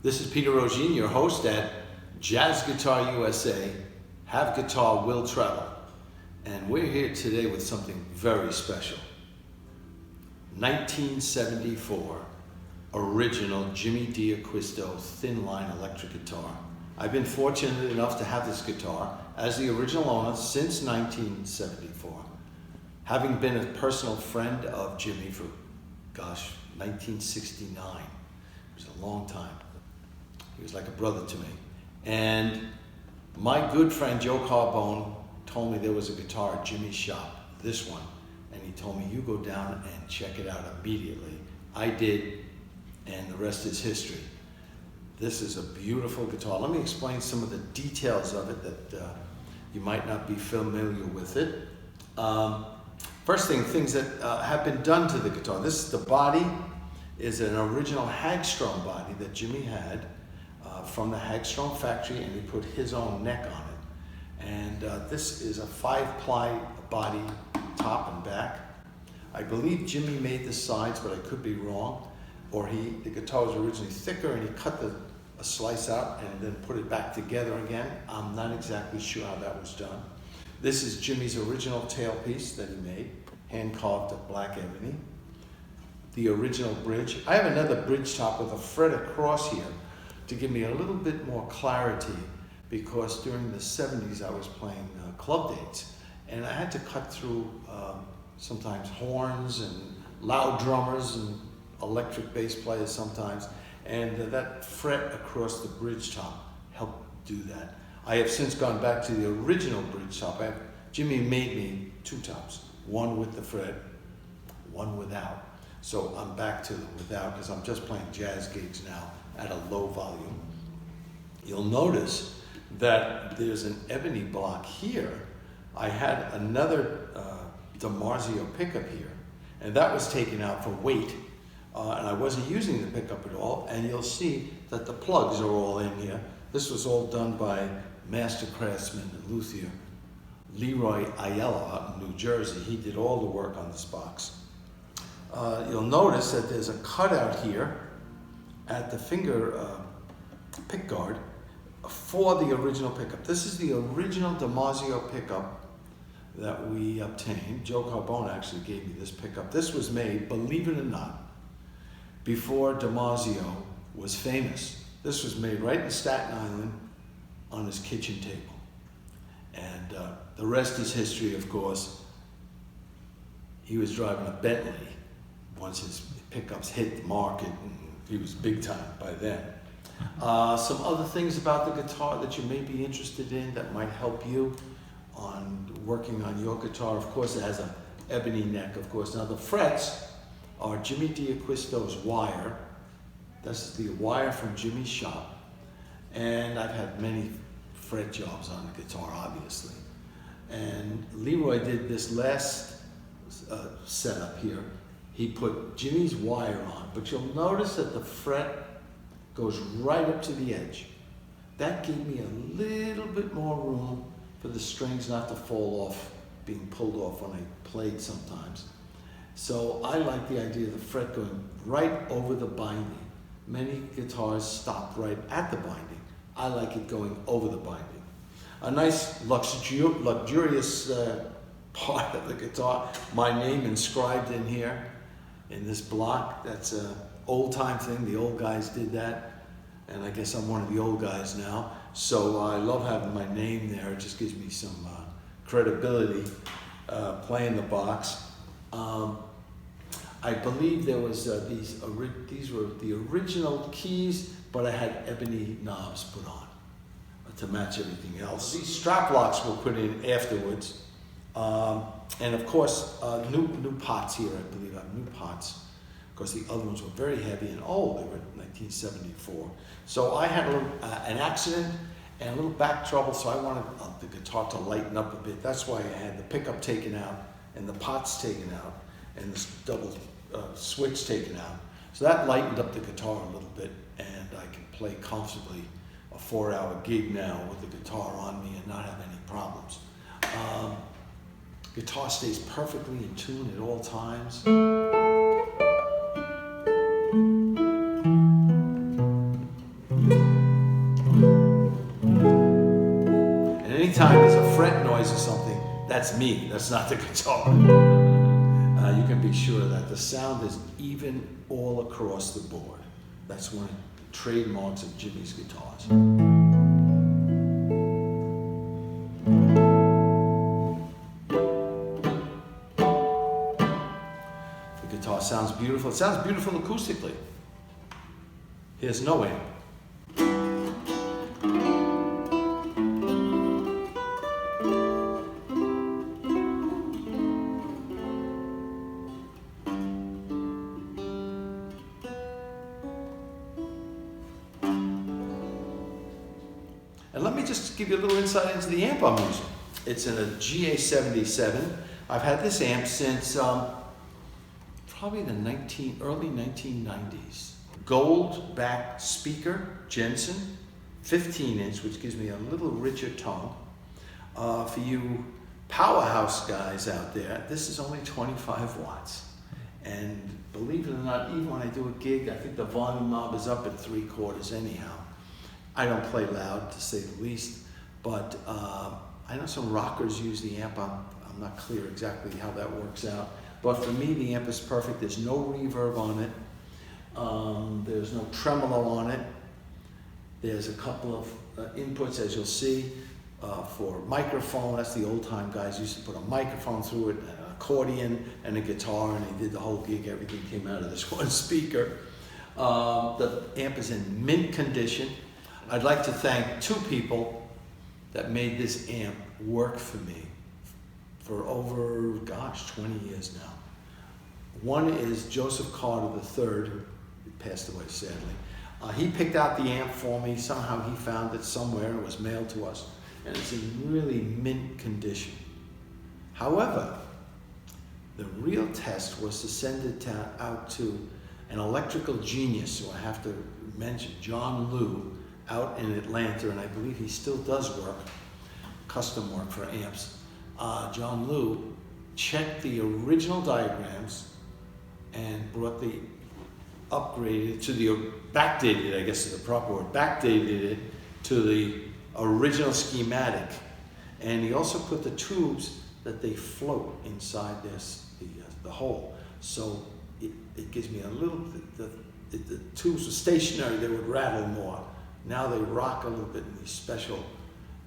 This is Peter Rogine, your host at Jazz Guitar USA. Have guitar, will travel. And we're here today with something very special. 1974 original Jimmy D'Acquisto thin line electric guitar. I've been fortunate enough to have this guitar as the original owner since 1974. Having been a personal friend of Jimmy for, 1969. It was a long time. He was like a brother to me. And my good friend Joe Carbone told me there was a guitar at Jimmy's shop, this one, and he told me, you go down and check it out immediately. I did, and the rest is history. This is a beautiful guitar. Let me explain some of the details of it that you might not be familiar with it. First thing, things that have been done to the guitar. The body is an original Hagstrom body that Jimmy had from the Hagstrom factory, and he put his own neck on it. And this is a 5-ply body, top and back. I believe Jimmy made the sides, but I could be wrong. Or the guitar was originally thicker and he cut a slice out and then put it back together again. I'm not exactly sure how that was done. This is Jimmy's original tailpiece that he made, hand-carved black ebony. The original bridge. I have another bridge top with a fret across here to give me a little bit more clarity, because during the 70s I was playing club dates and I had to cut through sometimes horns and loud drummers and electric bass players sometimes, and that fret across the bridge top helped do that. I have since gone back to the original bridge top. Jimmy made me 2 tops, one with the fret, one without. So I'm back to the without because I'm just playing jazz gigs now at a low volume. You'll notice that there's an ebony block here. I had another DiMarzio pickup here, and that was taken out for weight, and I wasn't using the pickup at all, and you'll see that the plugs are all in here. This was all done by master craftsman and luthier Leroy Aiello out in New Jersey. He did all the work on this box. You'll notice that there's a cutout here at the finger pick guard for the original pickup. This is the original DiMarzio pickup that we obtained. Joe Carbone actually gave me this pickup. This was made, believe it or not, before DiMarzio was famous. This was made right in Staten Island on his kitchen table. And the rest is history, of course. He was driving a Bentley once his pickups hit the market, and he was big time by then. Some other things about the guitar that you may be interested in that might help you on working on your guitar. Of course, it has an ebony neck, of course. Now the frets are Jimmy D'Acquisto's wire. This is the wire from Jimmy's shop. And I've had many fret jobs on the guitar, obviously. And Leroy did this last setup here. He put Jimmy's wire on, but you'll notice that the fret goes right up to the edge. That gave me a little bit more room for the strings not to fall off, being pulled off when I played sometimes. So I like the idea of the fret going right over the binding. Many guitars stop right at the binding. I like it going over the binding. A nice luxurious part of the guitar, my name inscribed in here, in this block. That's an old-time thing. The old guys did that, and I guess I'm one of the old guys now. So I love having my name there. It just gives me some credibility playing the box. I believe there was these were the original keys, but I had ebony knobs put on to match everything else. These strap locks were put in afterwards. And of course, new pots here, I believe. I have new pots, because the other ones were very heavy and old. They were 1974. So I had an accident and a little back trouble, so I wanted the guitar to lighten up a bit. That's why I had the pickup taken out and the pots taken out and this double switch taken out. So that lightened up the guitar a little bit, and I can play comfortably a 4-hour gig now with the guitar on me and not have any problems. Guitar stays perfectly in tune at all times. anytime there's a fret noise or something, that's me, that's not the guitar. You can be sure that the sound is even all across the board. That's one of the trademarks of Jimmy's guitars. The guitar sounds beautiful. It sounds beautiful acoustically. Here's no amp. And let me just give you a little insight into the amp I'm using. It's in a GA77. I've had this amp since probably the early 1990s. Gold back speaker, Gibson, 15-inch, which gives me a little richer tone. For you powerhouse guys out there, this is only 25 watts. And believe it or not, even when I do a gig, I think the volume knob is up at 3/4 anyhow. I don't play loud, to say the least, but I know some rockers use the amp. I'm not clear exactly how that works out. But for me, the amp is perfect. There's no reverb on it. There's no tremolo on it. There's a couple of inputs, as you'll see, for microphone. That's the old time guys used to put a microphone through it, an accordion, and a guitar, and they did the whole gig. Everything came out of this one speaker. The amp is in mint condition. I'd like to thank two people that made this amp work for me for over, 20 years now. One is Joseph Carter III, who passed away sadly. He picked out the amp for me. Somehow he found it somewhere and it was mailed to us. And it's in really mint condition. However, the real test was to send it out to an electrical genius, who I have to mention, John Liu, out in Atlanta, and I believe he still does work, custom work for amps. John Liu checked the original diagrams and brought the upgraded to the backdated, I guess is the proper word, backdated it to the original schematic. And he also put the tubes that they float inside this, the hole. So it gives me a little, the tubes were stationary, they would rattle more. Now they rock a little bit in these special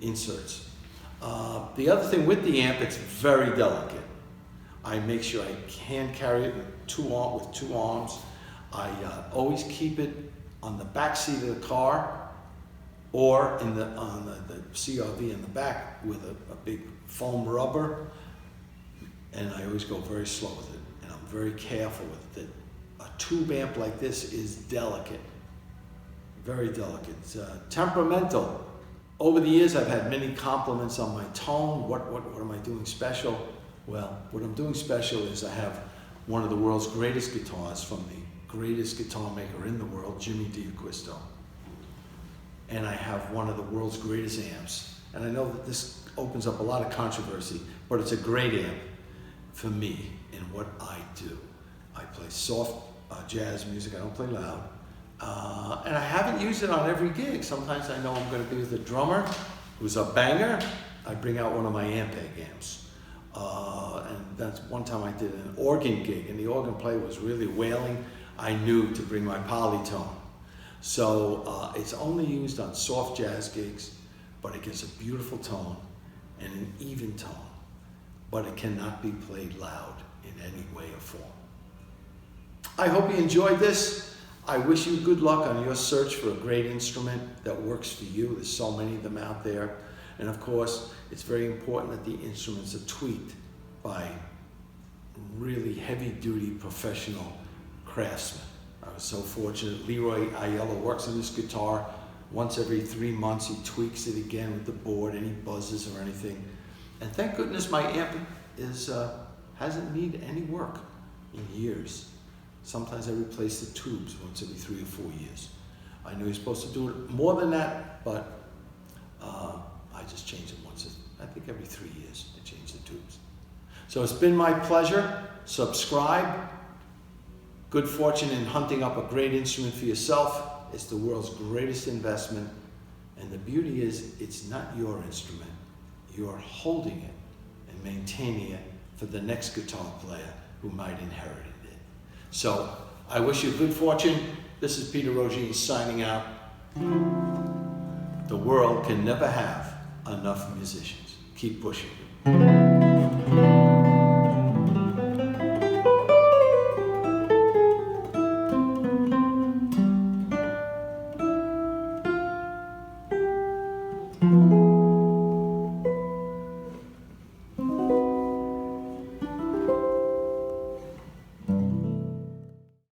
inserts. The other thing with the amp, it's very delicate. I make sure I can carry it with two arms. I always keep it on the back seat of the car or on the CRV in the back with a big foam rubber. And I always go very slow with it. And I'm very careful with it. A tube amp like this is delicate. Very delicate. It's temperamental. Over the years, I've had many compliments on my tone. What am I doing special? Well, what I'm doing special is I have one of the world's greatest guitars from the greatest guitar maker in the world, Jimmy D'Acquisto. And I have one of the world's greatest amps. And I know that this opens up a lot of controversy, but it's a great amp for me in what I do. I play soft jazz music. I don't play loud. And I haven't used it on every gig. Sometimes I know I'm going to be with a drummer who's a banger. I bring out one of my Ampeg amps. And that's one time I did an organ gig, and the organ player was really wailing. I knew to bring my polytone. So it's only used on soft jazz gigs, but it gets a beautiful tone and an even tone. But it cannot be played loud in any way or form. I hope you enjoyed this. I wish you good luck on your search for a great instrument that works for you. There's so many of them out there. And of course, it's very important that the instruments are tweaked by really heavy-duty professional craftsmen. I was so fortunate. Leroy Aiello works on this guitar. Once every 3 months, he tweaks it again with the board, any buzzes or anything. And thank goodness my amp hasn't needed any work in years. Sometimes I replace the tubes once every 3 or 4 years. I knew you're supposed to do it more than that, but I just change it once. I think every 3 years I change the tubes. So it's been my pleasure. Subscribe. Good fortune in hunting up a great instrument for yourself. It's the world's greatest investment. And the beauty is, it's not your instrument. you are holding it and maintaining it for the next guitar player who might inherit it. So I wish you good fortune. This is Peter Rogine signing out. The world can never have enough musicians. Keep pushing.